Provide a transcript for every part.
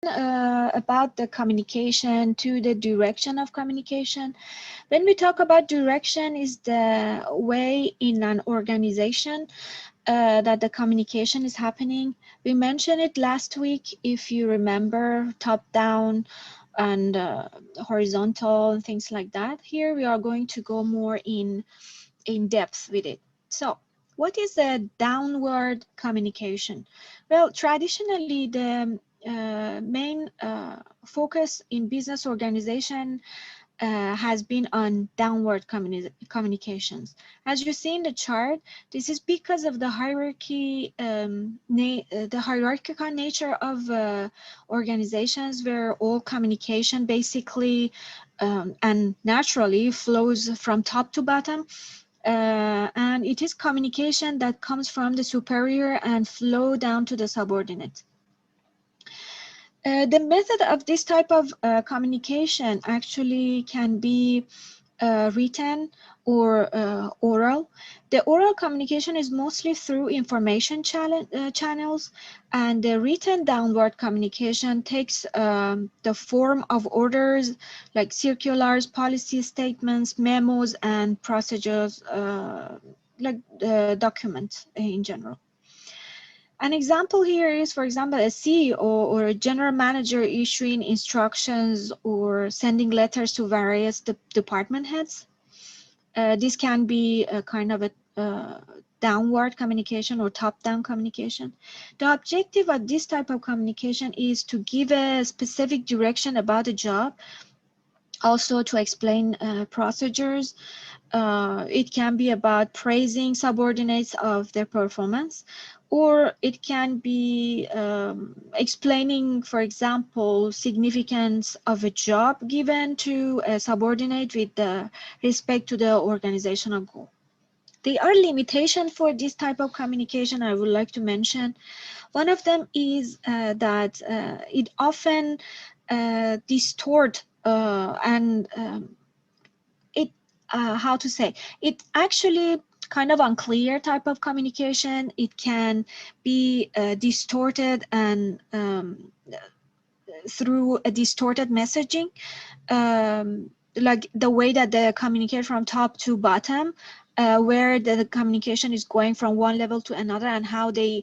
About the communication to the direction of communication. When we talk about direction, is the way in an organization that the communication is happening. We mentioned it last week, if you remember, top down and horizontal and things like that. Here we are going to go more in depth with it. So what is the downward communication? Well, traditionally, the main focus in business organization has been on downward communications. As you see in the chart, this is because of the hierarchy, the hierarchical nature of organizations, where all communication basically and naturally flows from top to bottom. And it is communication that comes from the superior and flow down to the subordinate. The method of this type of communication actually can be written or oral. The oral communication is mostly through information channels, and the written downward communication takes the form of orders like circulars, policy statements, memos, and procedures, like documents in general. An example here is, for example, a CEO or a general manager issuing instructions or sending letters to various department heads. This can be a kind of a downward communication or top-down communication. The objective of this type of communication is to give a specific direction about a job, also to explain procedures. It can be about praising subordinates of their performance, or it can be explaining, for example, significance of a job given to a subordinate with respect to the organizational goal. There are limitations for this type of communication I would like to mention. One of them is that it often distort and how to say, it actually kind of unclear type of communication. It can be distorted and through a distorted messaging, like the way that they communicate from top to bottom, where the communication is going from one level to another, and how they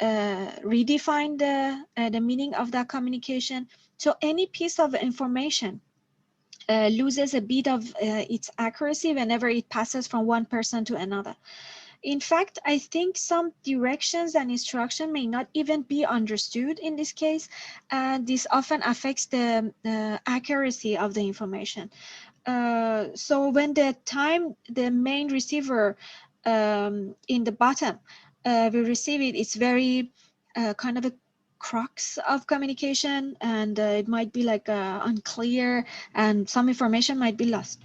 redefine the meaning of that communication. So any piece of information loses a bit of its accuracy whenever it passes from one person to another. In fact, I think some directions and instruction may not even be understood in this case, and this often affects the accuracy of the information. So when the main receiver in the bottom will receive it, it's very kind of a crux of communication, and it might be like unclear, and some information might be lost.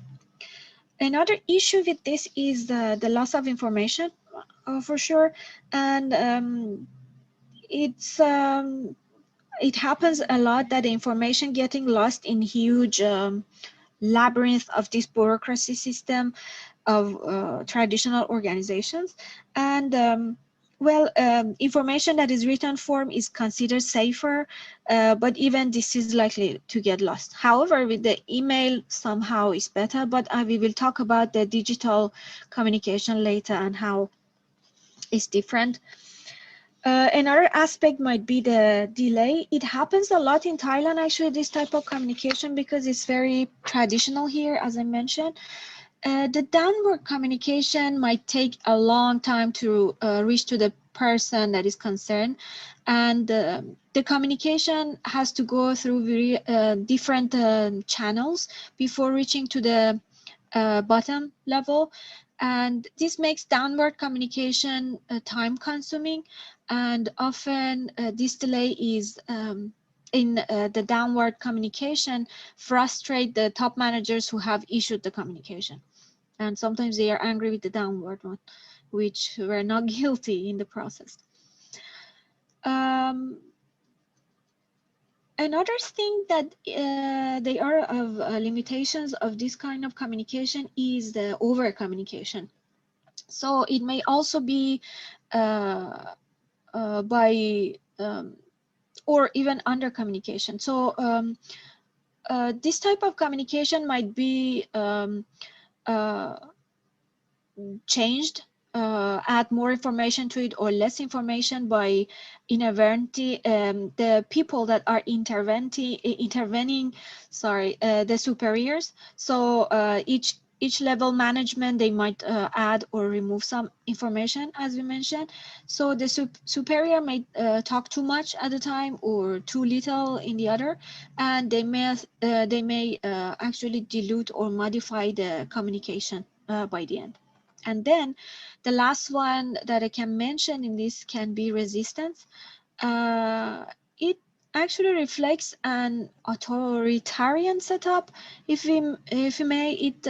Another issue with this is the loss of information, for sure, and it happens a lot that the information getting lost in huge labyrinth of this bureaucracy system of traditional organizations. And information that is written form is considered safer, but even this is likely to get lost. However, with the email, somehow is better, but we will talk about the digital communication later and how it's different. Another aspect might be the delay. It happens a lot in Thailand, actually, this type of communication, because it's very traditional here, as I mentioned. The downward communication might take a long time to reach to the person that is concerned, and the communication has to go through very different channels before reaching to the bottom level, and this makes downward communication time consuming, and often this delay is in the downward communication frustrate the top managers who have issued the communication, and sometimes they are angry with the downward one, which were not guilty in the process. Another thing that they are of limitations of this kind of communication is the over communication. So it may also be by or even under communication. So this type of communication might be uh, changed, add more information to it or less information by inadvertently the people that are intervening, sorry, the superiors. So each level management, they might add or remove some information, as we mentioned. So the superior might talk too much at a time or too little in the other, and they may actually dilute or modify the communication by the end. And then the last one that I can mention in this can be resistance. It actually reflects an authoritarian setup. If we may, it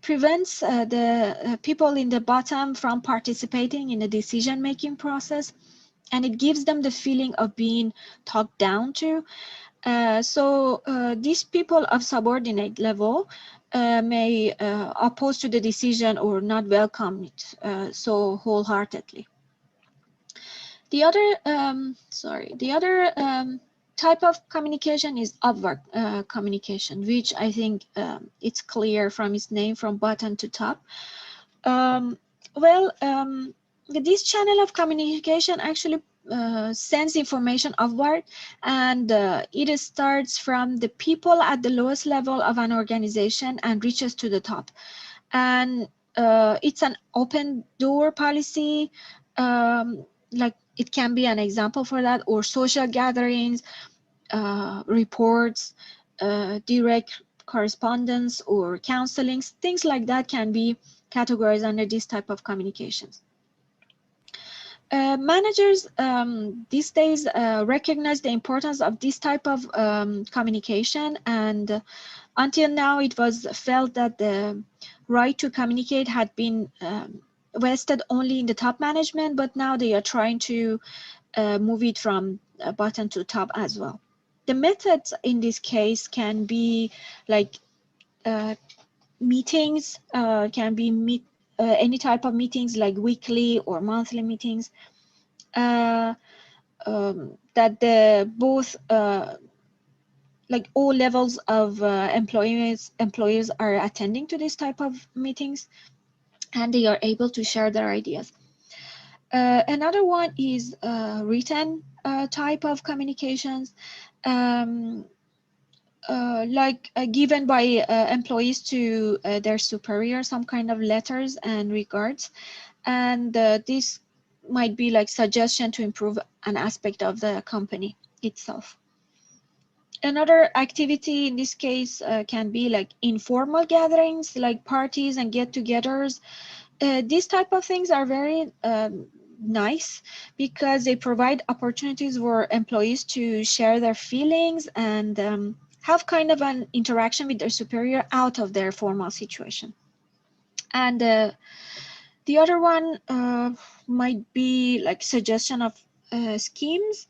prevents the people in the bottom from participating in the decision-making process, and it gives them the feeling of being talked down to. So these people of subordinate level may oppose to the decision or not welcome it so wholeheartedly. The other, type of communication is upward communication, which I think it's clear from its name, from bottom to top. Um, well, this channel of communication actually sends information upward, and it starts from the people at the lowest level of an organization and reaches to the top. And it's an open door policy, like it can be an example for that, or social gatherings, reports, direct correspondence, or counseling, things like that can be categorized under this type of communications. Managers these days recognize the importance of this type of communication, and until now it was felt that the right to communicate had been vested only in the top management, but now they are trying to move it from bottom to top as well. The methods in this case can be like meetings, can be any type of meetings like weekly or monthly meetings, that the both like all levels of employers are attending to this type of meetings, and they are able to share their ideas. Another one is written type of communications, um, given by employees to their superior, some kind of letters and regards, and this might be like suggestion to improve an aspect of the company itself. Another activity in this case can be like informal gatherings, like parties and get-togethers. These type of things are very nice because they provide opportunities for employees to share their feelings and have kind of an interaction with their superior out of their formal situation. And the other one might be like suggestion of schemes.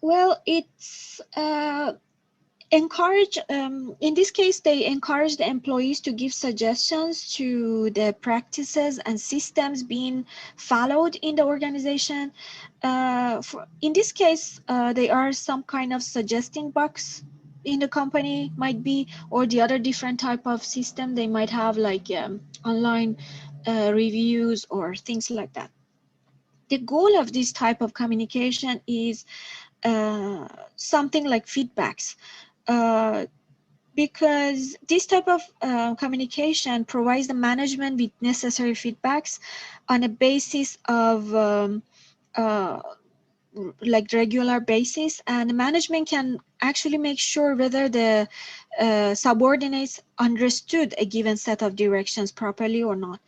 Well, it's encourage, in this case, they encourage the employees to give suggestions to the practices and systems being followed in the organization. In this case, they are some kind of suggesting box in the company might be, or the other different type of system they might have, like online reviews or things like that. The goal of this type of communication is something like feedbacks, uh, because this type of communication provides the management with necessary feedbacks on a basis of like regular basis, and management can actually make sure whether the subordinates understood a given set of directions properly or not.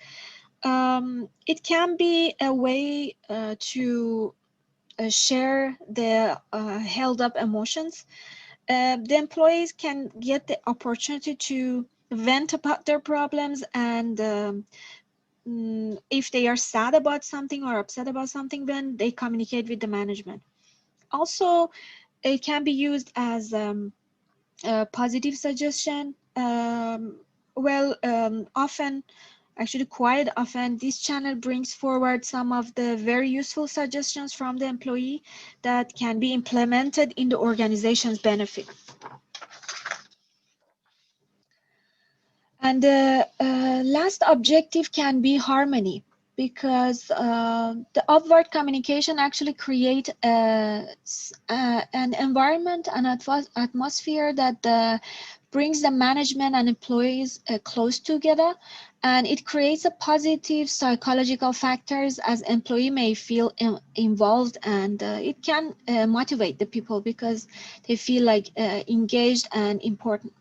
It can be a way to share the held up emotions. The employees can get the opportunity to vent about their problems, and if they are sad about something or upset about something, then they communicate with the management. Also, it can be used as a positive suggestion. Often Actually, quite often, this channel brings forward some of the very useful suggestions from the employee that can be implemented in the organization's benefit. And the last objective can be harmony, because the upward communication actually create an environment, an atmosphere that brings the management and employees close together, and it creates a positive psychological factors as employee may feel involved, and it can motivate the people because they feel like engaged and important.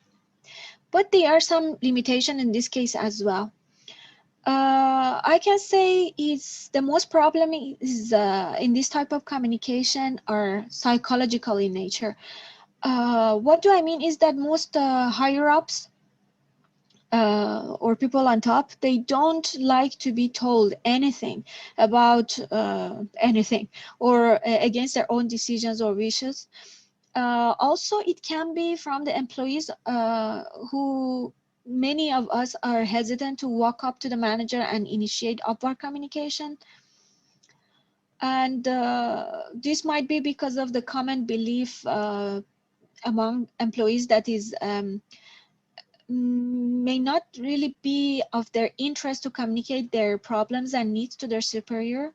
But there are some limitation in this case as well. I can say it's the most problem is in this type of communication are psychological in nature. What do I mean is that most higher ups or people on top, they don't like to be told anything about anything or against their own decisions or wishes. Also, it can be from the employees who many of us are hesitant to walk up to the manager and initiate upward communication. And this might be because of the common belief among employees that is may not really be of their interest to communicate their problems and needs to their superior.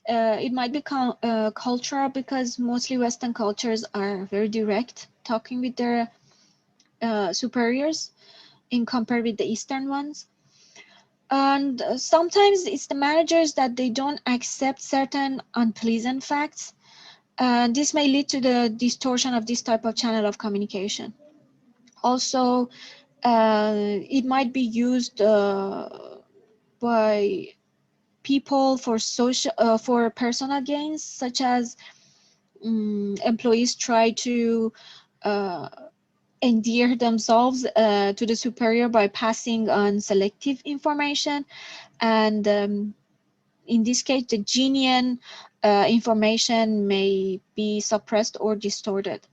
It might be cultural because mostly Western cultures are very direct, talking with their superiors in compared with the Eastern ones. And sometimes it's the managers that they don't accept certain unpleasant facts. And this may lead to the distortion of this type of channel of communication. Also, it might be used by people for for personal gains, such as employees try to uh, endear themselves to the superior by passing on selective information, and in this case, the genuine information may be suppressed or distorted.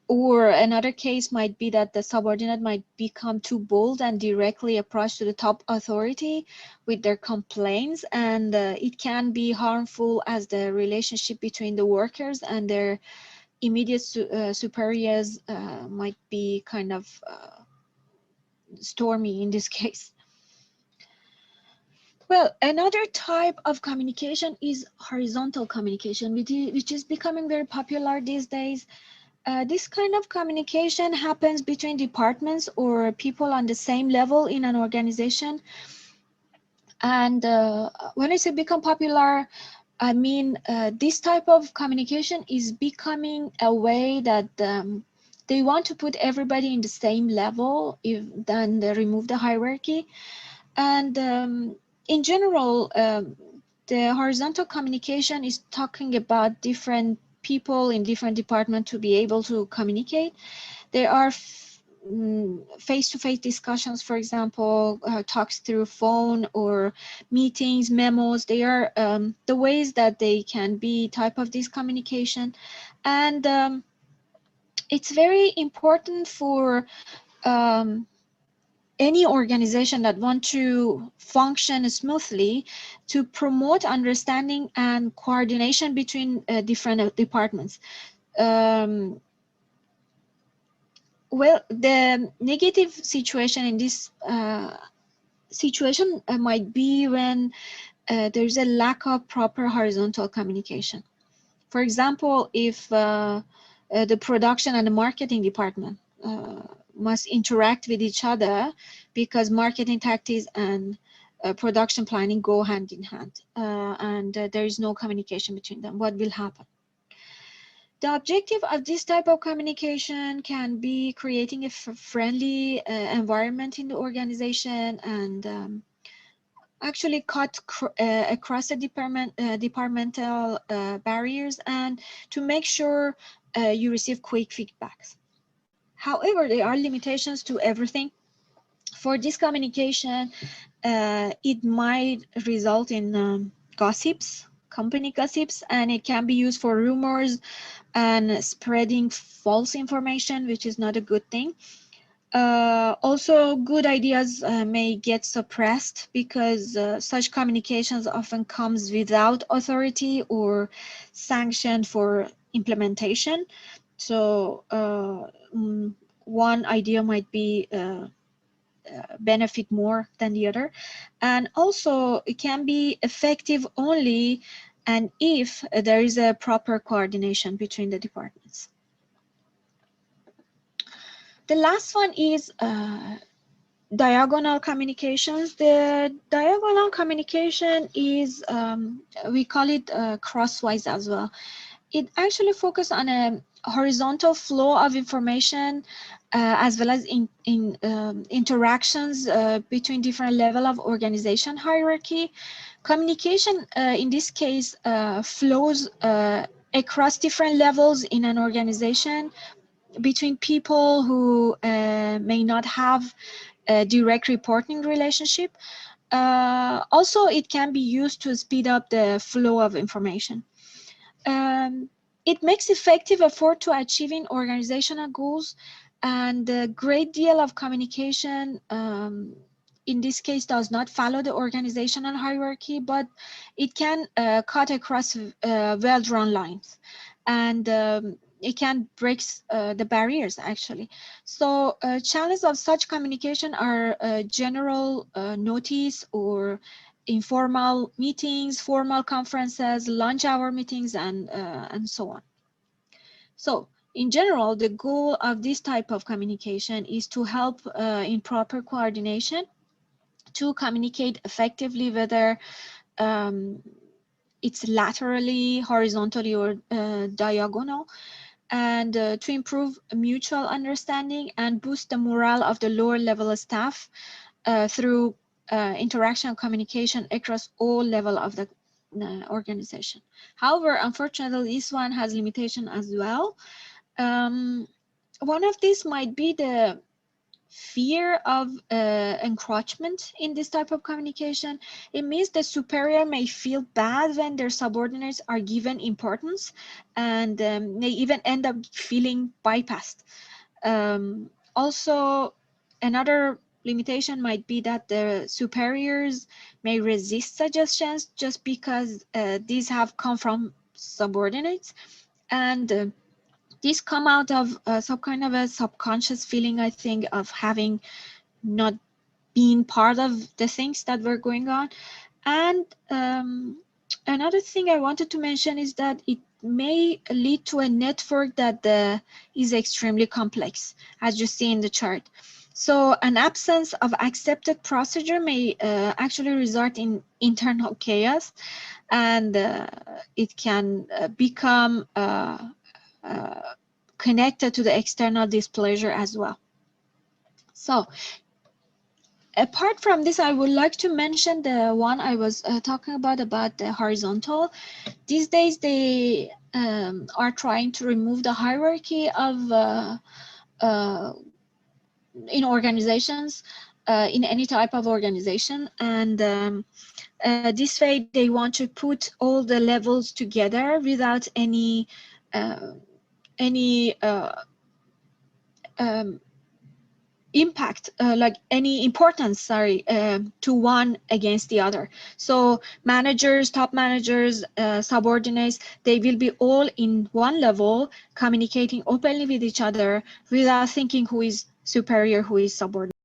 Or another case might be that the subordinate might become too bold and directly approach to the top authority with their complaints, and it can be harmful as the relationship between the workers and their immediate superiors might be kind of stormy in this case. Well, another type of communication is horizontal communication, which is becoming very popular these days. This kind of communication happens between departments or people on the same level in an organization. And when I say become popular, I mean this type of communication is becoming a way that they want to put everybody in the same level, then they remove the hierarchy. And in general, the horizontal communication is talking about different people in different departments to be able to communicate. There are face-to-face discussions, for example, talks through phone or meetings, memos. They are the ways that they can be type of this communication. And it's very important for um, any organization that want to function smoothly to promote understanding and coordination between different departments. Um, well, the negative situation in this situation might be when there's a lack of proper horizontal communication. For example, if the production and the marketing department must interact with each other because marketing tactics and production planning go hand in hand, and there is no communication between them, what will happen? The objective of this type of communication can be creating a friendly environment in the organization, and actually cut across the departmental barriers, and to make sure you receive quick feedbacks. However, there are limitations to everything. For this communication, it might result in gossips, company gossips, and it can be used for rumors and spreading false information, which is not a good thing. Also, good ideas may get suppressed because such communications often comes without authority or sanction for implementation. So one idea might be benefit more than the other, and also it can be effective only and if there is a proper coordination between the departments. The last one is diagonal communications. The diagonal communication is, we call it crosswise as well. It actually focuses on a horizontal flow of information as well as in interactions between different level of organization hierarchy. Communication in this case flows across different levels in an organization between people who may not have a direct reporting relationship. Also, it can be used to speed up the flow of information. It makes effective effort to achieving organizational goals, and a great deal of communication in this case does not follow the organizational hierarchy, but it can cut across well-drawn lines, and it can break the barriers actually. So channels of such communication are general notice or informal meetings, formal conferences, lunch hour meetings, and so on. So in general, the goal of this type of communication is to help in proper coordination, to communicate effectively, whether it's laterally, horizontally, or diagonal, and to improve mutual understanding and boost the morale of the lower level staff through interaction and communication across all level of the organization. However, unfortunately, this one has limitation as well. One of these might be the fear of encroachment in this type of communication. It means the superior may feel bad when their subordinates are given importance, and they even end up feeling bypassed. Also, another limitation might be that the superiors may resist suggestions just because these have come from subordinates, and these come out of some kind of a subconscious feeling, I think, of having not been part of the things that were going on. And another thing I wanted to mention is that it may lead to a network that is extremely complex, as you see in the chart. So an absence of accepted procedure may actually result in internal chaos, and it can become connected to the external displeasure as well. So apart from this, I would like to mention the one I was talking about the horizontal. These days, they are trying to remove the hierarchy of in organizations, in any type of organization, and this way they want to put all the levels together without any impact, like any importance, sorry, to one against the other. So managers, top managers, subordinates, they will be all in one level, communicating openly with each other without thinking who is superior, who is subordinate.